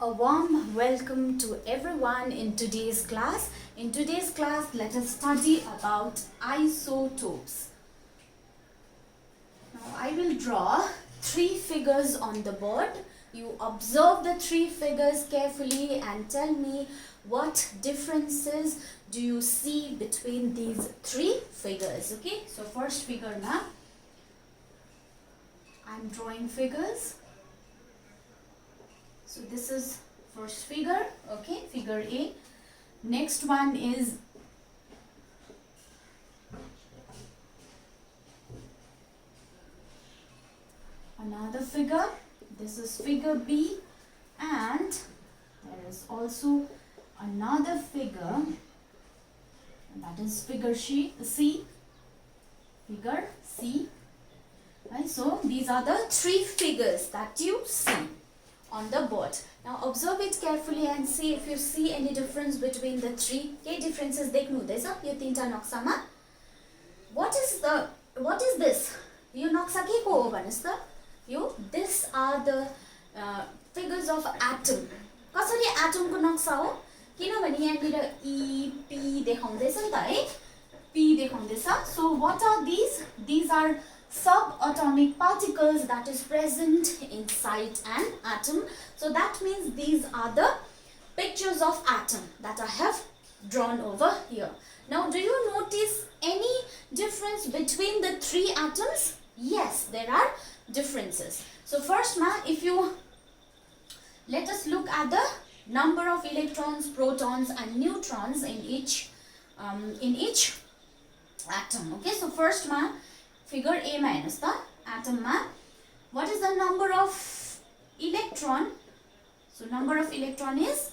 A warm welcome to everyone in today's class. In today's class, let us study about isotopes. Now, I will draw three figures on the board. You observe the three figures carefully and tell me what differences do you see between these three figures. Okay, so first figure now. I'm drawing figures. So this is first figure, okay, figure A. Next one is another figure. This is figure B, and there is also another figure, and that is figure C. Figure C. Right, so these are the three figures that you see on the board. Now observe it carefully and see if you see any difference between the three. के differences देख्नु हुँदैछ यो तीनटा नक्सामा. What is this? यो नक्सा के को हो भन्नुस् त? यो these are the figures of atom. कसरी atom को नक्सा हो? किनभने यहाँनिर E P देखाउँदैछ नि त है? P देखाउँदैछ. So what are these? These are subatomic particles that is present inside an atom. So that means these are the pictures of atom that I have drawn over here. Now do you notice any difference between the three atoms? Yes, there are differences. So first if you let us look at the number of electrons, protons and neutrons in each atom. Okay, so first figure A minus the atom what is the number of electron? So number of electron is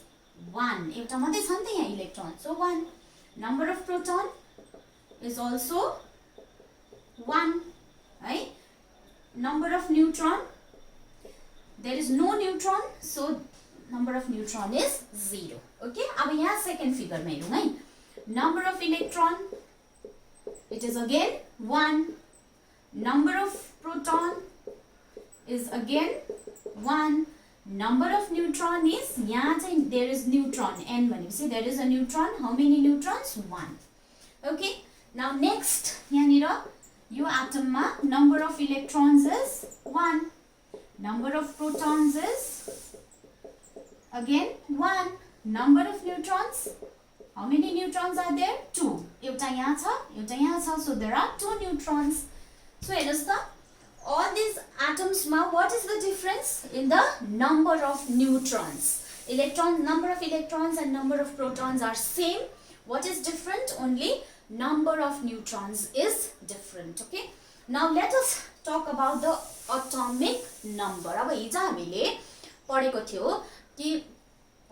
1. एउटा मात्रै छ नि त यहाँ electron, so 1. Number of proton is also 1, right? Number of neutron, there is no neutron, so number of neutron is 0. Okay, अब यहाँ second figure में हेरौँ है. Number of electron, it is again 1. Number of proton is again 1. Number of neutron is, there is neutron, n भनेपछि there is a neutron. How many neutrons? 1. Okay, now next यहाँनिर यो atom मा number of electrons is 1. Number of protons is again 1. Number of neutrons, how many neutrons are there? 2. एउटा यहाँ छ, so there are 2 neutrons. So all these atoms, what is the difference in the number of neutrons? Number of electrons and number of protons are same. What is different? Only number of neutrons is different. Okay. Now let us talk about the atomic number. अब हिजो हामीले पढेको थियो कि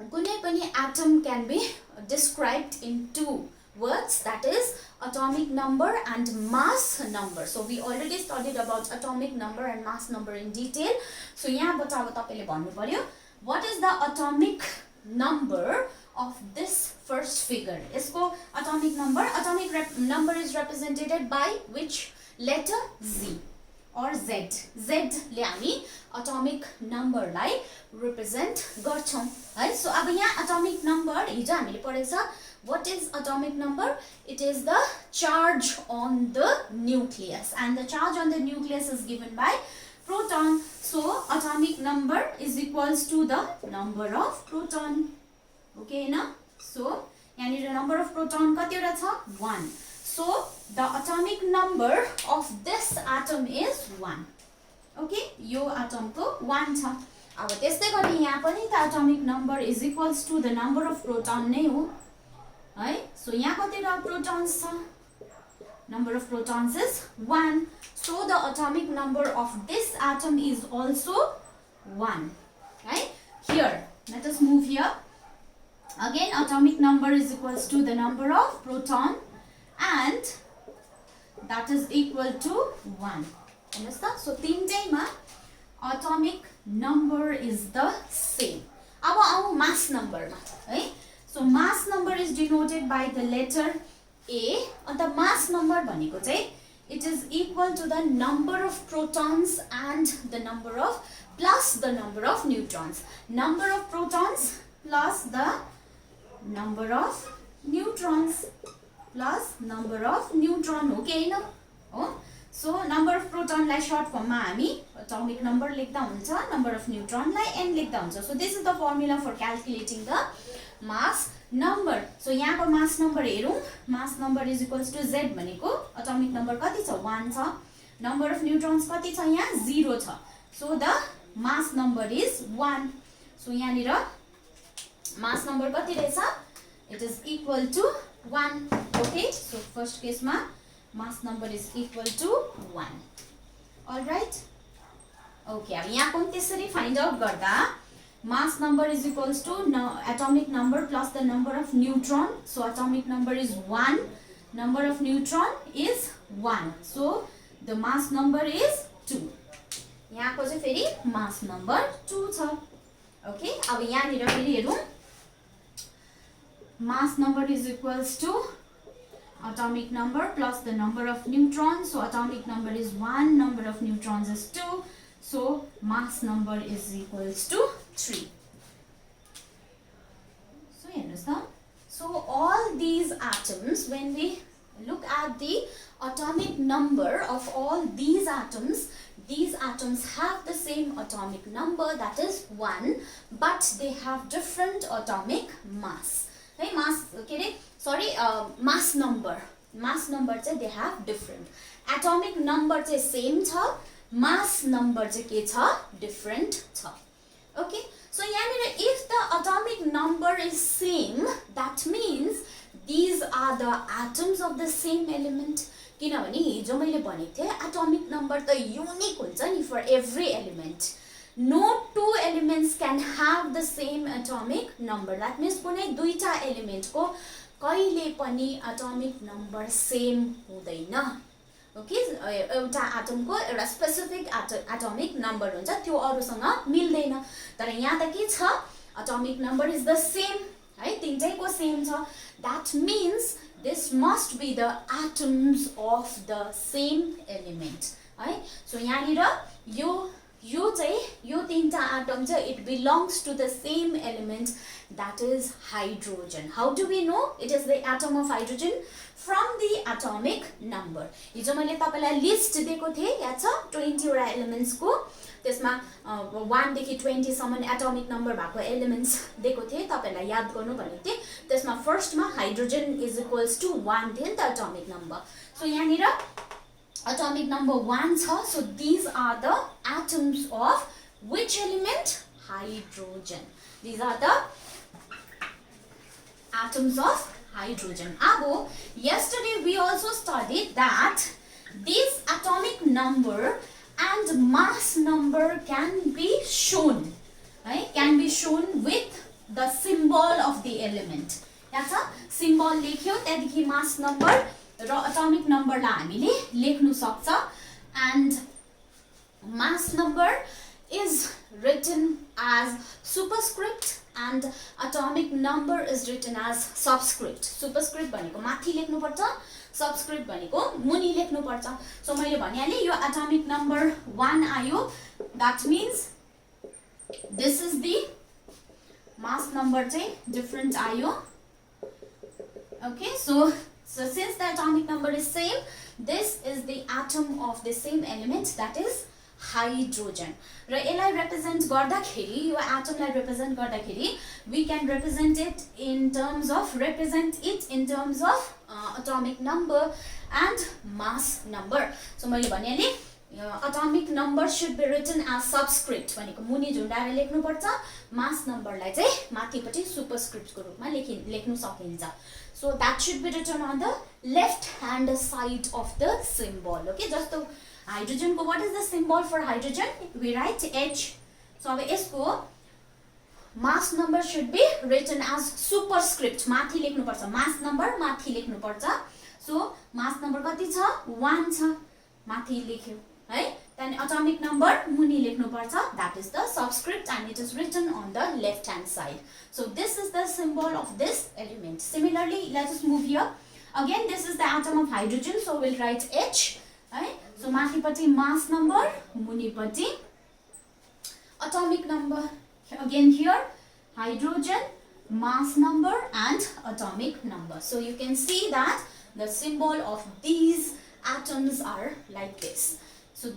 कुनै पनि atom can be described in 2 words, that is atomic number and mass number. So we already studied about atomic number and mass number in detail. So यहाँबाट अब तपाईले भन्नु पर्यो, what is the atomic number of this first figure? यसको atomic number is represented by which letter? Z or Z. Z ले हामी atomic number लाई represent गर्छौं है. So अब यहाँ atomic number हिजो हामीले पढेको छ. What is atomic number? It is the charge on the nucleus, and the charge on the nucleus is given by proton. So atomic number is equals to the number of proton. Okay na? So यहाँनिर number of proton कतिवटा छ? 1. So the atomic number of this atom is 1. Okay, yo atom को 1 छ. अब त्यस्तै गरी यहाँ पनि the atomic number is equals to the number of proton नै हो. Right? So यहाँ कतिवटा protons छ? Number of protons is 1. So the atomic number of this atom is also 1. Right? Here, let us move here. Again, atomic number is equals to the number of proton, and that is equal to 1. Understand? So तीनटैमा atomic number is the same. अब आउँ mass number मा है. So mass number is denoted by the letter A, and the mass number भनेको चाहिँ it is equal to the number of protons and the number of plus the number of neutrons. Number of protons plus the number of neutrons plus number of neutron हो कि हैन हो. So number of proton lie short form मा हामी atomic number लेख्दा हुन्छ, number of neutron lie n लेख्दा हुन्छ. So this is the formula for calculating the mass number. So यहाँको mass number हेरौं. Mass number is equals to z भनेको atomic number कति छ 1 छ. Number of neutrons कति छ यहाँ 0 छ. So the mass number is 1. So यहाँनिर mass number कति रहेछ? It is equal to 1. Okay, so first case ma mass number is equal to 1. Alright. Okay, अब यहाँ पनि त्यसरी find out गर्दा mass number is equals to atomic number plus the number of neutron. So atomic number is 1, number of neutron is 1. So the mass number is 2. यहाँको चाहिँ फेरि mass number 2 छ. Okay, अब यहाँनिर फेरि हेरौं. Mass number is equals to atomic number plus the number of neutrons. So atomic number is 1, number of neutrons is 2. So mass number is equals to 3. So you understand? So all these atoms, when we look at the atomic number of all these atoms have the same atomic number, that is 1, but they have different atomic mass. Hey, mass number चाहिँ they have different. Atomic number चाहिँ same छ, mass number चाहिँ के छ different छ. Okay, so यहाँनिर if the atomic number is same, that means these are the atoms of the same element. किनभने हिजो मैले भनेको थिए atomic number त unique हुन्छ नि for every element. No two elements can have the same atomic number. That means कुनै दुईटा element को कहिले पनि atomic number same हुँदैन. Okay, एउटा atom को एउटा specific atomic number हुन्छ, त्यो अरूसँग मिल्दैन. तर यहाँ त के छ? Atomic number is the same, है, तीनटैको same छ. That means this must be the atoms of the same element, है. So यहाँनिर यो तीनटा atom चाहिँ it belongs to the same element, that is hydrogen. How do we know it is the atom of hydrogen? From the atomic number. हिजो मैले तपाईलाई list दिएको थिए, याद छ 20 वटा एलिमेन्ट्स को, त्यसमा 1 देखि 20 सम्म एटोमिक नम्बर भएको एलिमेन्ट्स दिएको थिए, तपाईलाई याद गर्नु भनेको थिए. त्यसमा फर्स्टमा हाइड्रोजन इज इक्वल्स टु 1 थियो नि त एटोमिक नम्बर. सो यहाँनिर atomic number 1 छ. So these are the atoms of which element? Hydrogen. These are the atoms of hydrogen. Abo, yesterday we also studied that this atomic number and mass number can be shown, right? Can be shown with the symbol of the element. That's a symbol लेख्यो, त्यहाँदेखि mass number र atomic number लाई हामीले लेख्नु सक्छ. And mass number is written as superscript and atomic number is written as subscript. Superscript भनेको माथि लेख्नु पर्छ, subscript भनेको मुनि लेख्नु पर्छ. सो मैले भनिहालेँ यो atomic number 1 आयो, that means this is the mass number चाहिँ different आयो. Okay, so since the atomic number is same, this is the atom of the same element, that is hydrogen. र यसलाई represent गर्दाखेरि, यो atom लाई represent गर्दाखेरि, we can represent it in terms of atomic number and mass number. So मैले भनिहालेँ atomic number should be written as subscript, भनेको मुनि झुन्डाएर लेख्नु पर्छ. mass number लाई चाहिँ माथिपट्टि superscript को रूपमा लेख्नु सकिन्छ. So that should be written on the left hand side of the symbol. Okay, just the hydrogen ko, what is the symbol for hydrogen? We write H. So अब यसको mass number should be written as superscript. माथि लेख्नु पर्छ, mass number माथि लेख्नु पर्छ. So mass number कति छ? 1 छ, माथि लेख्यो, है. Then atomic number मुनि लेख्नु पर्छ, that is the subscript and it is written on the left hand side. So this is the symbol of this element. Similarly, let us move here. Again, this is the atom of hydrogen, so we'll write H, right? So माथिपट्टि mass number, मुनिपट्टि atomic number. Again here, hydrogen, mass number and atomic number. So you can see that the symbol of these atoms are like this. So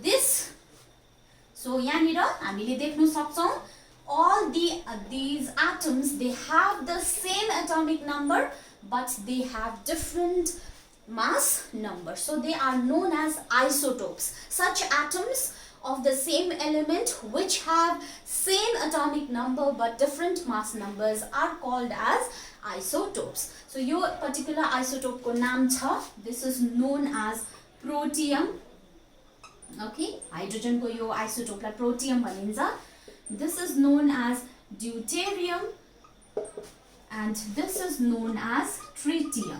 yahanira हामीले देख्न सक्छौं all these atoms, they have the same atomic number but they have different mass number. So they are known as isotopes. Such atoms of the same element which have same atomic number but different mass numbers are called as isotopes. So your particular isotope ko naam cha, this is known as protium. Okay, hydrogen ko yo isotope la protium bhanincha. This is known as deuterium and this is known as tritium.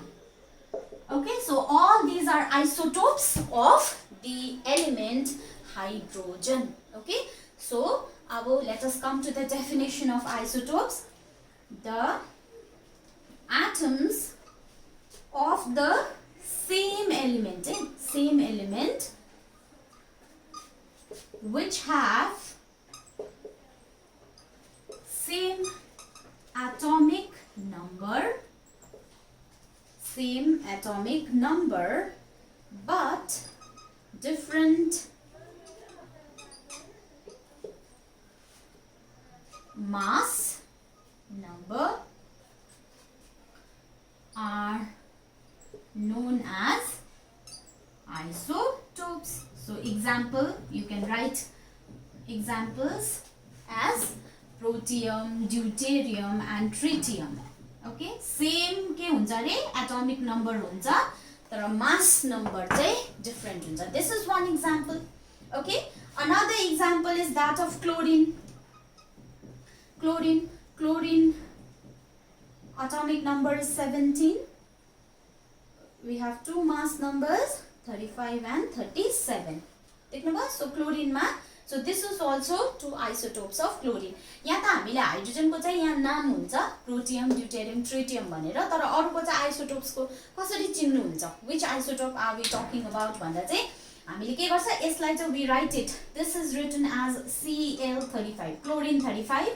Okay, so all these are isotopes of the element hydrogen. Okay, so let us come to the definition of isotopes. The atoms of the same element, which have same atomic number but different mass number are known as isotopes. So example, you can write examples as protium, deuterium and tritium. Okay, same के हुन्छ रे atomic number हुन्छ तर mass number चाहिँ different हुन्छ. This is one example. Okay, another example is that of chlorine. Chlorine atomic number is 17. We have two mass numbers 35 and 37. So chlorine ma, so this is also two isotopes of chlorine. यहाँ त हामीले hydrogen को चाहिँ यहाँ नाम हुन्छ protium, deuterium, tritium भनेर, तर अरुको चाहिँ आइसोटोप्स को कसरी चिन्नु हुन्छ, which isotope are we talking about भन्दा चाहिँ हामीले के गर्छ, यसलाई चाहिँ we write it, this is written as Cl35, chlorine 35,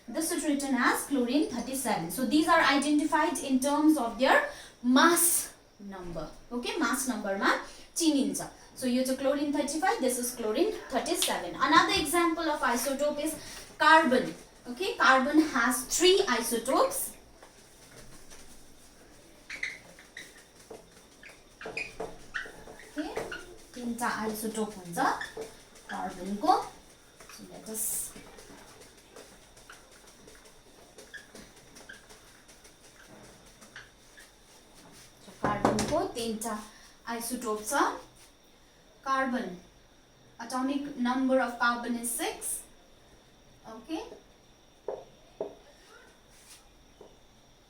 this is written as chlorine 37. So these are identified in terms of their mass number. Okay, mass number ma चिनिन्छ. So you have chlorine 35, this is chlorine 37. Another example of isotope is carbon. Okay, carbon has 3 isotopes. Okay, 3 isotope हुन्छ carbon को. So let us carbon को 3 isotopes are. Carbon, atomic number of carbon is 6. Okay,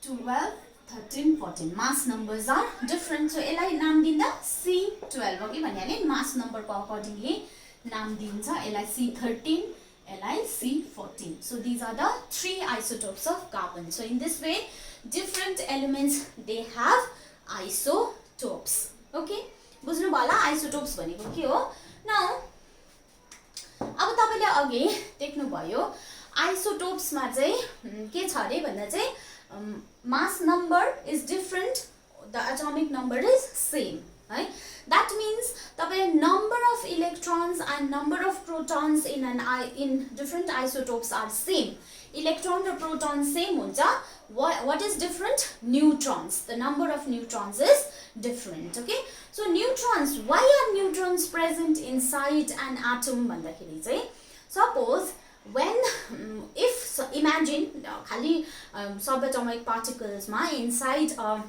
12, 13, 14. Mass numbers are different. So यसलाई नाम दिँदा C12. Okay, भनिहाले mass number को accordingly नाम दिन्छ. यसलाई C13, यसलाई C14. So these are the 3 isotopes of carbon. So in this way, different elements they have isotopes. Okay, बुझ्नु भयो होला isotopes भनेको के हो. Now अब तपाईले अघि देख्नु भयो isotopes मा चाहिँ के छ रे भन्दा चाहिँ mass number is different, the atomic number is same, है. That means तपाईले number of electrons and number of protons in different isotopes are same. Electron and proton same हुन्छ. What is different? Neutrons. The number of neutrons is different. Okay, so neutrons, why are neutrons present inside an atom भन्दाखेरि चाहिँ suppose when if imagine खाली subatomic particles मा inside an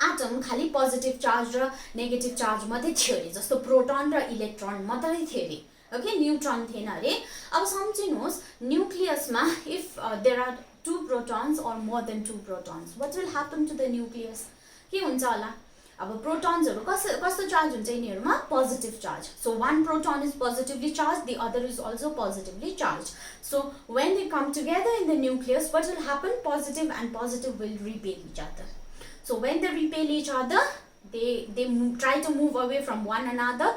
atom खाली positive charge र negative charge मात्रै थियो रे, जस्तो proton र electron मात्रै थियो रे. Okay, neutron थिएन रे. अब सम्झिनुहोस् nucleus मा if there are 2 protons or more than 2 protons, what will happen to the nucleus? के हुन्छ होला? अब protons हरु कस्तो charge हुन्छ यिनीहरुमा? Positive charge. So one proton is positively charged, the other is also positively charged. So when they come together in the nucleus, what will happen? Positive and positive will repel each other. So when they repel each other, they try to move away from one another,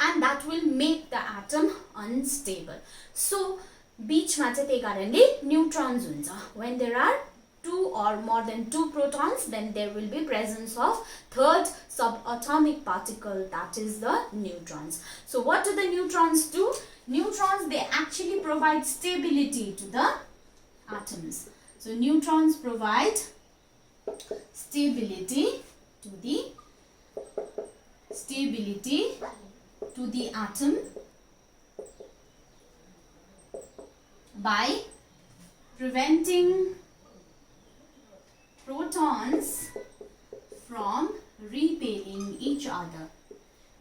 and that will make the atom unstable. So बीचमा चाहिँ त्यही कारणले न्यूट्रन्स हुन्छ. When there are two or more than two protons, then there will be presence of third subatomic particle, that is the neutrons. So what do the neutrons do? Neutrons, they actually provide stability to the atoms. So neutrons provide stability to the atom by preventing protons from repelling each other.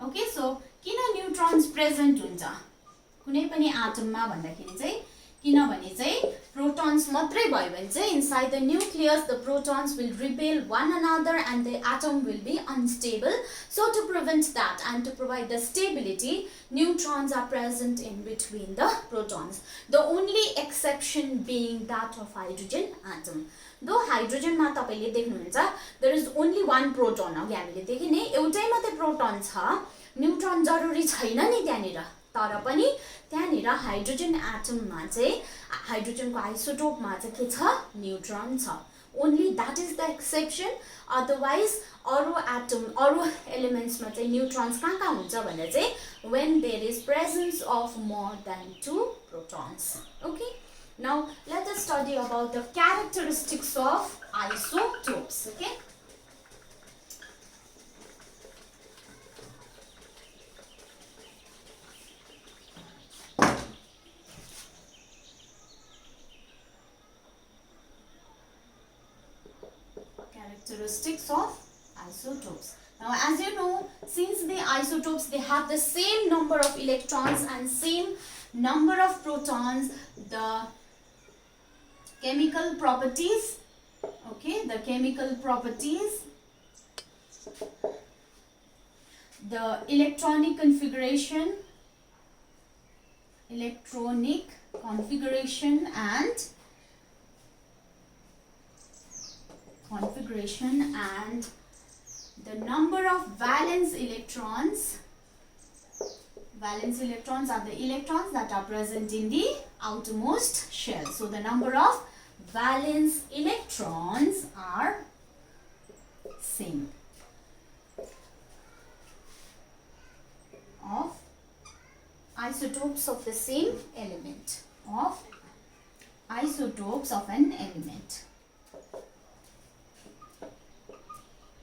Okay, so किन न्यूट्रन्स present हुन्छ कुनै पनि एटममा भन्दाखेरि चाहिँ किनभने चाहिँ protons मात्रै भयो भने चाहिँ inside the nucleus the protons will repel one another and the atom will be unstable. So to prevent that and to provide the stability, neutrons are present in between the protons. The only exception being that of hydrogen atom. Though hydrogen मा तपाईले देख्नुहुन्छ there is only one proton. अघि हामीले देखे नि एउटै मात्रै proton छ, न्यूट्रन जरुरी छैन नि त्यहाँनिर. तर पनि त्यहाँनिर हाइड्रोजन एटममा चाहिँ हाइड्रोजनको आइसोटोपमा चाहिँ के छ, न्यूट्रन छ. Only that is the exception. Otherwise अरु एटम अरु एलिमेन्ट्समा चाहिँ न्यूट्रन्स कहाँ हुन्छ भने चाहिँ when there is presence of more than two protons. Okay, now let us study about the characteristics of isotopes. Okay, characteristics of isotopes. Now as you know, since the isotopes they have the same number of electrons and same number of protons, the chemical properties, okay, the chemical properties, the electronic configuration and the number of valence electrons. Valence electrons are the electrons that are present in the outermost shell. So the number of valence electrons are same of isotopes of the same element, of isotopes of an element.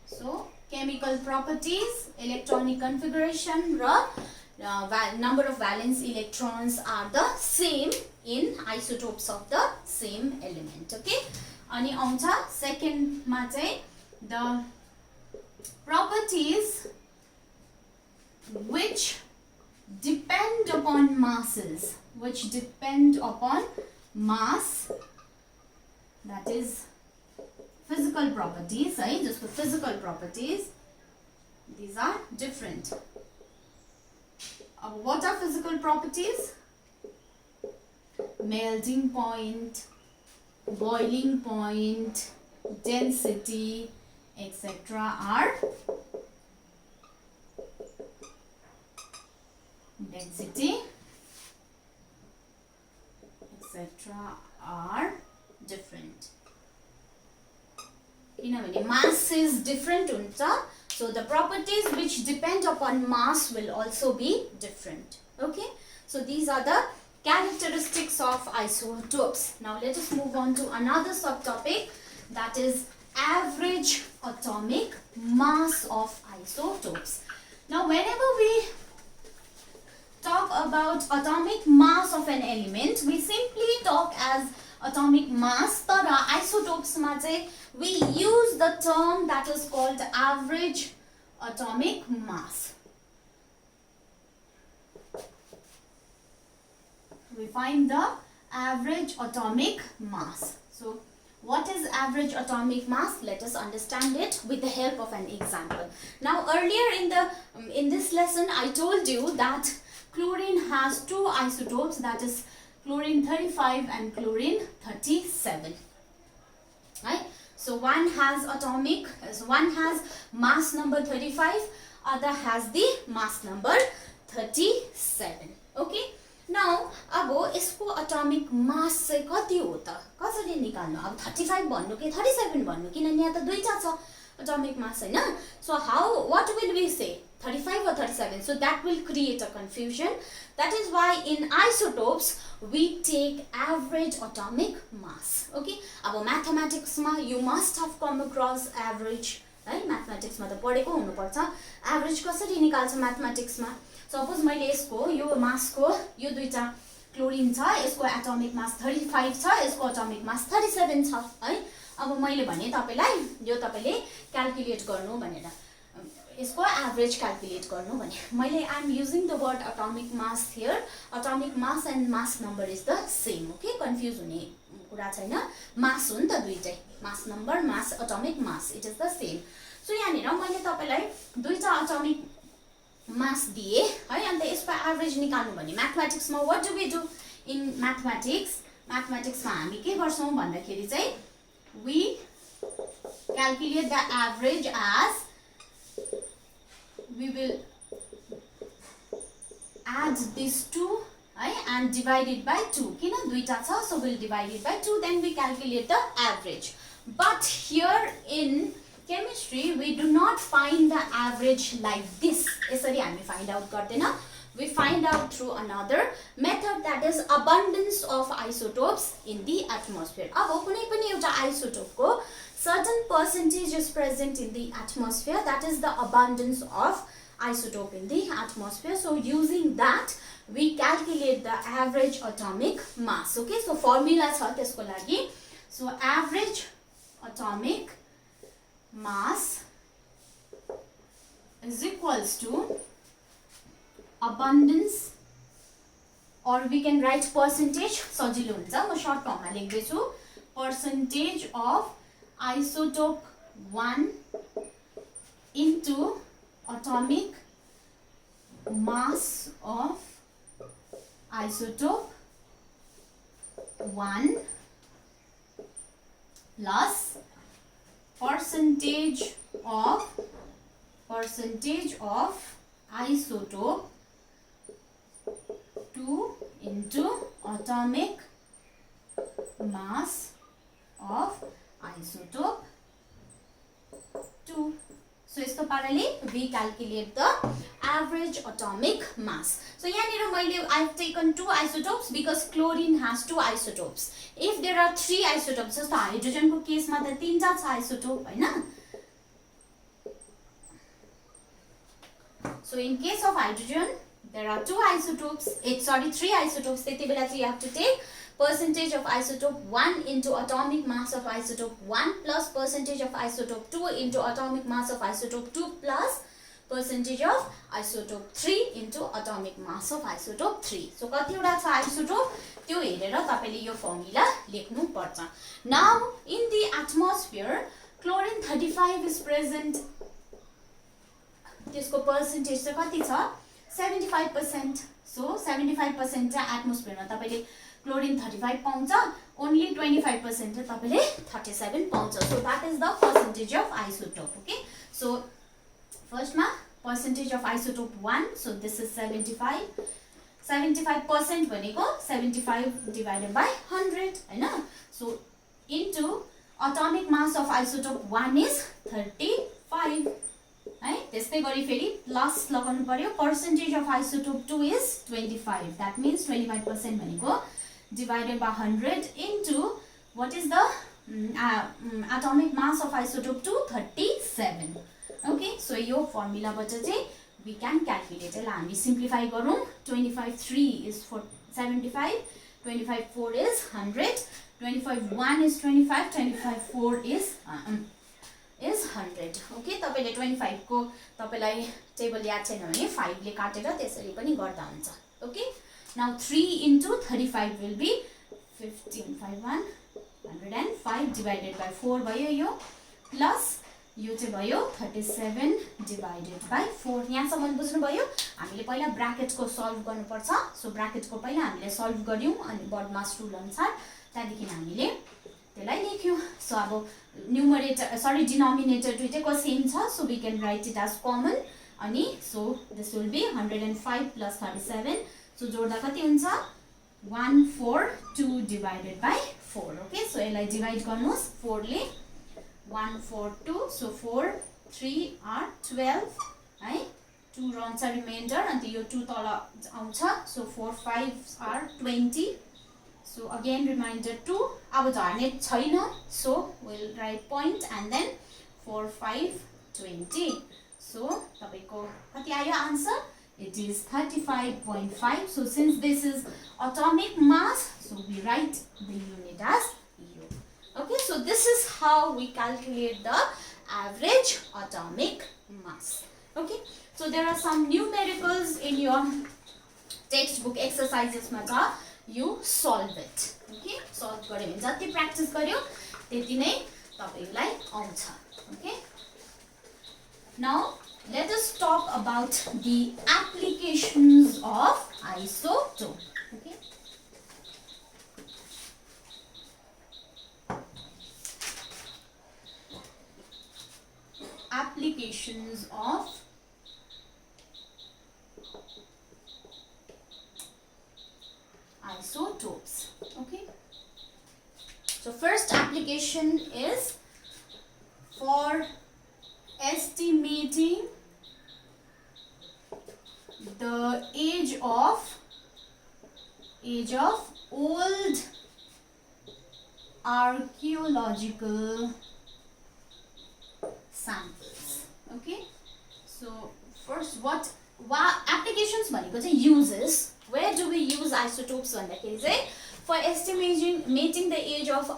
So chemical properties, electronic configuration, number of valence electrons are the same in isotopes of the same element. Okay, अनि आउँछ second मा चाहिँ the properties which depend upon masses, mass, that is physical properties, right? Just the physical properties, these are different. What are physical properties? Melting point, boiling point, density, etc. are different. Mass is different, so the properties which depend upon mass will also be different. Okay, so these are the characteristics of isotopes. Now let us move on to another subtopic, that is average atomic mass of isotopes. Now whenever we talk about atomic mass of an element, we simply talk as atomic mass. तर isotopes मा चाहिँ we use the term that is called average atomic mass. We find the average atomic mass. So what is average atomic mass? Let us understand it with the help of an example. Now earlier in this lesson I told you that chlorine has two isotopes, that is chlorine 35 and chlorine 37. Right? So one has mass number 35, other has the mass number 37. Okay, now अब यसको atomic mass चाहिँ कति हो त, कसरी निकाल्नु? अब 35 भन्नु कि 37 भन्नु, किनभने यहाँ त दुईटा छ atomic mass, Hahn? So how, what will we say, 35 or 37? So that will create a confusion. That is why in isotopes we take average atomic mass. Okay, अब mathematics ma you must have come across average, right? Mathematics ma ta padeko hunu parcha. Average kasari nikalcha mathematics ma? Suppose मैले यसको यो mass को यो दुईटा chlorine छ, यसको atomic mass 35 छ, यसको atomic mass 37 छ, है? अब मैले भने तपाईलाई यो तपाईले क्याल्कुलेट गर्नु भनेर, यसको एभरेज क्याल्कुलेट गर्नु भने, मैले I am using the word atomic mass here. Atomic mass and mass number is the same. Okay, confuse हुने कुरा छैन. मास हो नि त दुईटै, mass number, mass, atomic mass, it is the same. So यहाँनिर मैले तपाईलाई दुईटा एटोमिक मास दिए है, अन्त यसको एभरेज निकाल्नु भने म्याथमेटिक्समा what do we do in म्याथमेटिक्समा हामी के गर्छौं भन्दाखेरि चाहिँ we calculate the average as we will add these two and divide it by 2. Kina duita cha, so we'll divide it by 2, then we calculate the average. But here in chemistry we do not find the average like this. यसरी हामी find out गर्दैन. We find out through another method, that is abundance of isotopes in the atmosphere. अब कुनै पनि एउटा isotope को certain percentage is present in the atmosphere, that is the abundance of isotope in the atmosphere. So using that we calculate the average atomic mass. Okay, so formula छ त्यसको लागि. So average atomic mass is equals to abundance, or we can write percentage, सजिलो हुन्छ, म short फर्ममा लेख्दै छु, percentage of isotope 1 into atomic mass of isotope 1 plus percentage of isotope 2 into atomic mass of isotope 2. So यस्तो पाराले we calculate the average atomic mass. So यहाँनिर मैले I have taken 2 isotopes because chlorine has 2 isotopes. If there are 3 isotopes, जस्तो hydrogen को केसमा त 3टा छ आइसोटोप, हैन? So in case of hydrogen there are 3 isotopes. त्यति बेला चाहिँ you have to take percentage of isotope 1 into atomic mass of isotope 1 plus percentage of isotope 2 into atomic mass of isotope 2 plus percentage of isotope 3 into atomic mass of isotope 3. So कतिवटा छ isotope त्यो हेरेर तपाईले यो formula लेख्नु पर्छ. Now in the atmosphere chlorine 35 is present. त्यसको percentage चाहिँ कति छ? 75%. So 75% चाहिँ एटमोस्फियरमा तपाईले क्लोरिन 35 पाउँछ, only 25% चाहिँ तपाईले 37 पाउँछ. So that is the percentage of isotope. Okay, so first ma percentage of isotope 1, so this is 75% भनेको 75 divided by 100, Hahn? So into atomic mass of isotope 1 is 35, है? त्यस्तै गरी फेरि प्लस लगाउनु पर्यो. percentage of isotope 2 is 25, that means 25% भनेको divided by 100 into what is the atomic mass of isotope 2, 37. Okay, so yo formula बाट चाहिँ we can calculate. ल हामी सिम्प्लिफाई गरौँ. 25 3 is 75, 25 4 is 100, 25 1 is 25, 25 4 is 100. Okay, तपाईले 25 को तपाईलाई टेबल याद छैन भने 5 ले काटेर त्यसरी पनि गर्दा हुन्छ. Okay, now 3 into 35 will be 15, 5 1 105 divided by 4 भयो यो, प्लस यो चाहिँ भयो 37 divided by 4. यहाँसम्म बुझ्नु भयो? हामीले पहिला ब्र्याकेट को सल्भ गर्नुपर्छ. सो ब्र्याकेट को पहिला हामीले सल्भ गर्यौं अनि बर्डमास रुल अनुसार त्यहाँदेखि हामीले त्यसलाई लेख्यौं. सो अब न्युमरेटर डिनोमिनेटर दुईटैको सेम छ, so we can write it as common अनि so this will be 105 plus 37. So जोड्दा कति हुन्छ 142 divided by 4. Okay, so यसलाई divide गर्नुस् 4 ले 142. So 4 3 are 12 है 2 रहन्छ remainder अनि यो 2 तल आउँछ. So 4 5 are 20. So again reminder 2 अब झर्ने छैन. So we'll write point and then 4 5 20. So तपाईको कति आयो answer? It is 35.5. So since this is atomic mass, so we write the unit as U. Okay, so this is how we calculate the average atomic mass. Okay, so there are some numericals in your textbook exercises mata. You solve it. Okay, solve गर्यो भने जति practice गर्यो त्यति नै तपाईलाई आउँछ. Okay, now let us talk about the applications of isotope. Okay, applications of isotopes. Okay, so first application is for estimating the age of old archaeological samples. Okay, so first what applications भनेको चाहिँ uses. Where do we use isotopes भन्दाखेरि चाहिँ for estimating the age of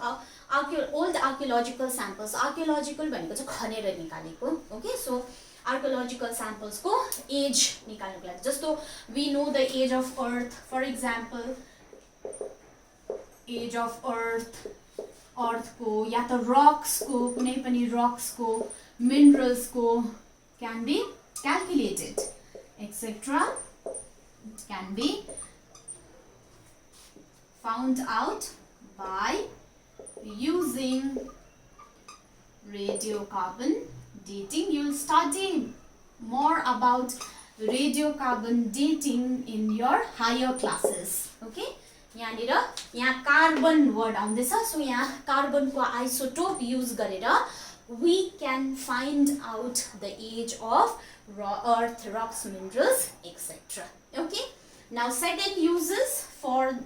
old archaeological samples. Archaeological भनेको चाहिँ खनेर निकालेको. Okay, so archaeological samples को age निकाल्नुको लागि जस्तो we know the age of earth, for example age of earth को या त rocks को कुनै पनि rocks को minerals को can be calculated, etc. It can be found out by using radiocarbon dating. You will study more about radiocarbon dating in your higher classes. Okay, यहाँ carbon word आउँदैछ. So यहाँ carbon को isotope use गरेर we can find out the age of earth, rocks, minerals, etc. Okay, now second uses for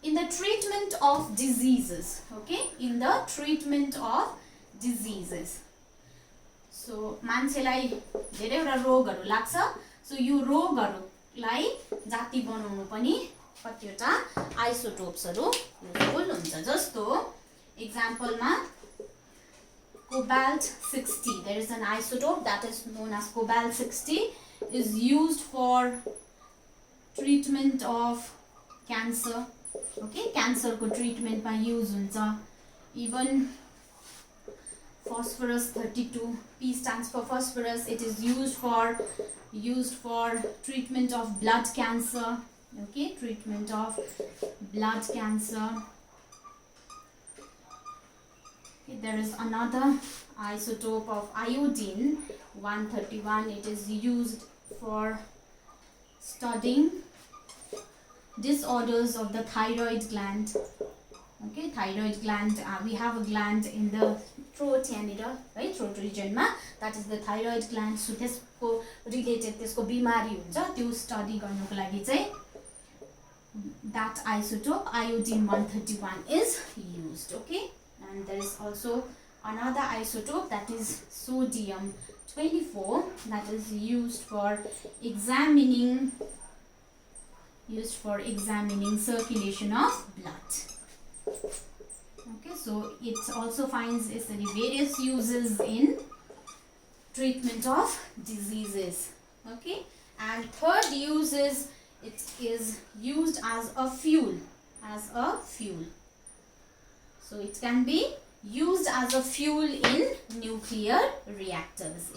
in the treatment of diseases. Okay, in the treatment of diseases. So मान्छेलाई धेरैवटा रोगहरु लाग्छ. So यो रोगहरुलाई जाति बनाउनु पनि कतिवटा आइसोटोप्सहरु useful हुन्छ. जस्तो example मा cobalt 60. There is an isotope that is known as cobalt 60 is used for treatment of cancer. Okay, cancer को treatment मा use हुन्छ. Even phosphorus 32, P stands for phosphorus. It is used for treatment of blood cancer. Okay, treatment of blood cancer. Okay, there is another isotope of iodine 131. It is used for studying disorders of the thyroid gland. Okay, thyroid gland, we have a gland in the throat right, throat region ma, that is the thyroid gland. So त्यसको related त्यसको बिमारी हुन्छ त्यो study गर्नको लागि चाहिँ that isotope iodine 131 is used. Okay, and there is also another isotope that is sodium 24 that is used for examining circulation of blood. Okay, so it also finds various uses in treatment of diseases. Okay, and third use is it is used as a fuel. So it can be used as a fuel in nuclear reactors.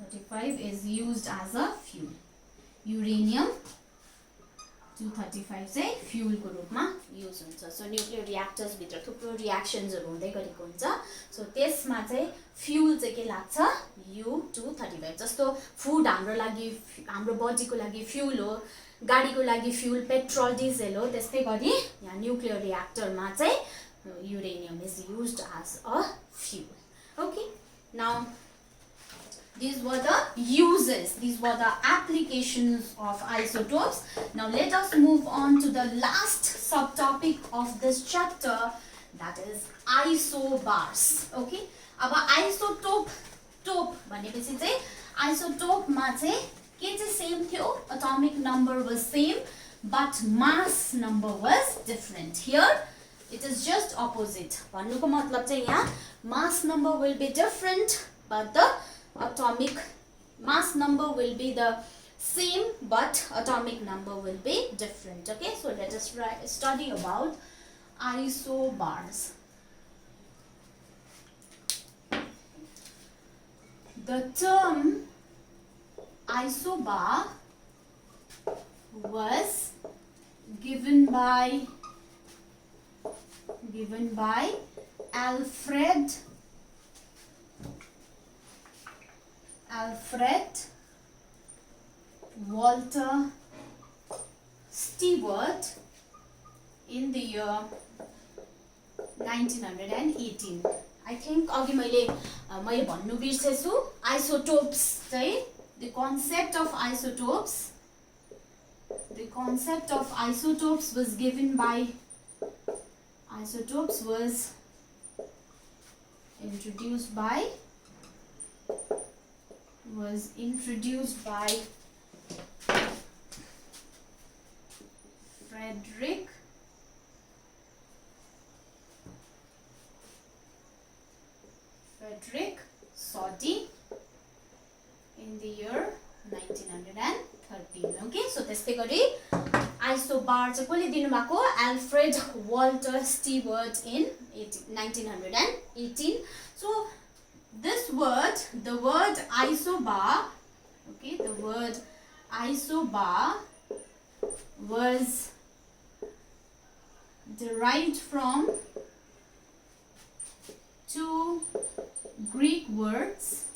35 is used as a fuel. Uranium 235 चाहिँ फ्युलको रूपमा use हुन्छ सो nuclear रियाक्टर्स भित्र थुप्रो रियाक्सन्सहरु हुँदै गरेको हुन्छ सो त्यसमा चाहिँ फ्युल चाहिँ के लाग्छ U235 जस्तो फुड हाम्रो लागि हाम्रो बडीको लागि फ्युल हो गाडीको लागि फ्युल पेट्रोल डिजेल हो त्यस्तै गरी यहाँ न्युक्लियर रियाक्टरमा चाहिँ uranium is used as a fuel okay now these were the uses, these were the applications of isotopes. Now let us move on to the last subtopic of this chapter, that is isobars. Okay, अब isotope भनेपछि चाहिँ isotope मा चाहिँ के चाहिँ same थियो atomic number was same but mass number was different. Here it is just opposite. भन्नुको मतलब चाहिँ यहाँ mass number will be different but the atomic mass number will be the same but atomic number will be different. Okay, so let us study about isobars. The term isobar was given by Alfred Walter Stewart in the year 1918. I think अघि मैले भन्नु बिर्सेछु isotopes चाहिँ the concept of isotopes was given by was introduced by Frederick Soddy in the year 1913. Okay, so त्यस्तै गरी isobar चाहिँ कसले दिनुभएको Alfred Walter Stewart in 1918. So this word, the word isobar, okay, the word isobar was derived from two Greek words.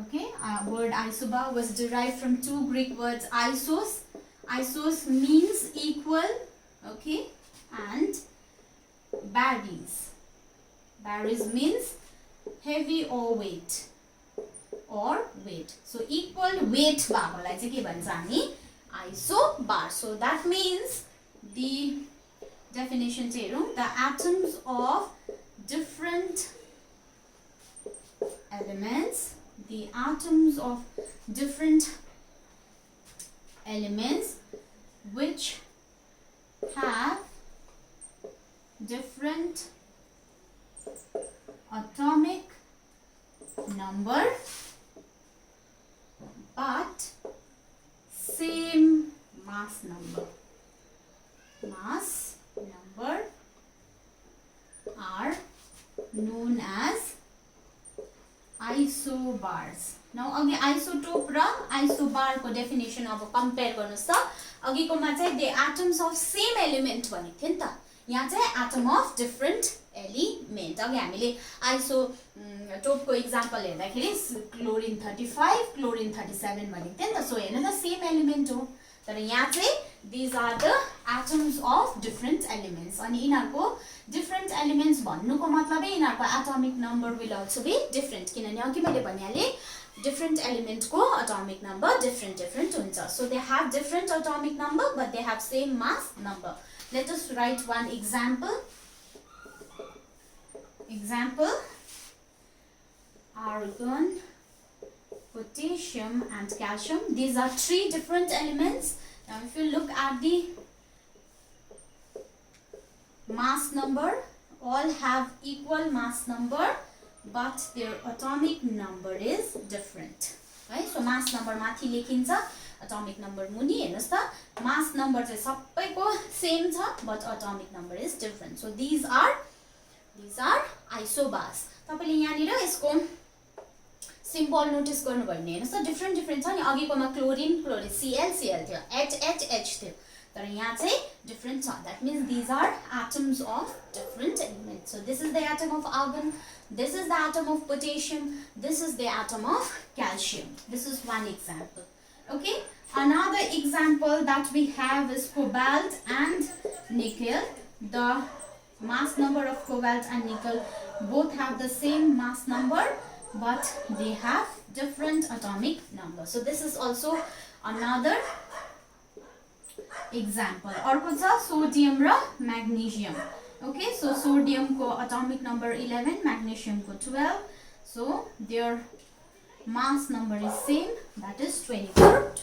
Okay, word isobar was derived from two Greek words. Isos means equal, okay, and baris means heavy or weight. So equal weight bhakoलाई चाहिँ के भन्छ हामी isobar. So that means the definition चाहिँ हेरौँ the atoms of different elements which have different atomic number but same mass number are known as isobars. Now अघि isotope र isobar को definition अब compare गर्नुस् त अघिकोमा चाहिँ the atoms of same element भनेको थियो नि त यहाँ चाहिँ atom of different element. अघि हामीले isotope को example हेर्दाखेरि chlorine 35 chlorine 37 भनेको थियो नि त सो हेर्नु त same element हो तर यहाँ चाहिँ these are the atoms of different elements अनि यिनीहरुको different elements भन्नुको मतलबै यिनीहरुको atomic number will also be different किनभने अघि मैले भनिहाले different element को atomic number different हुन्छ so they have different atomic number but they have same mass number. Let us write one example. Argon, potassium and calcium. These are three different elements. Now if you look at the mass number, all have equal mass number but their atomic number is different. Right? So mass number माथि लेखिन्छ atomic number मुनि हेर्नुस् त mass number चाहिँ सबैको same छ but atomic number is different. So these are isobars. तपाईले यहाँनिर यसको सिम्बल नोटिस गर्नुभयो भने हेर्नुस् त डिफरेन्ट छ नि अघिकोमा क्लोरिन Cl थियो, H थियो तर यहाँ चाहिँ different छ. That means these are atoms of different elements. So this is the atom of argon, this is the atom of potassium, this is the atom of calcium. This is one example. Okay, another example that we have is cobalt and nickel. The mass number of cobalt and nickel both have the same mass number, but they have different atomic number. So this is also another example. अर्को छ sodium र magnesium. Okay, so sodium को atomic number 11, magnesium को 12. So their mass number is same, that is 24.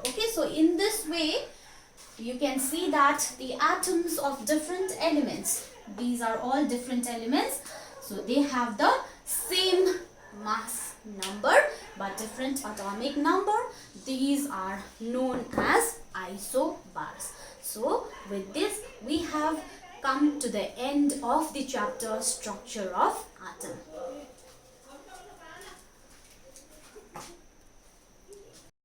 Okay, so in this way you can see that the atoms of different elements, these are all different elements, so they have the same mass number but different atomic number. These are known as isobars. So with this we have come to the end of the chapter structure of atom.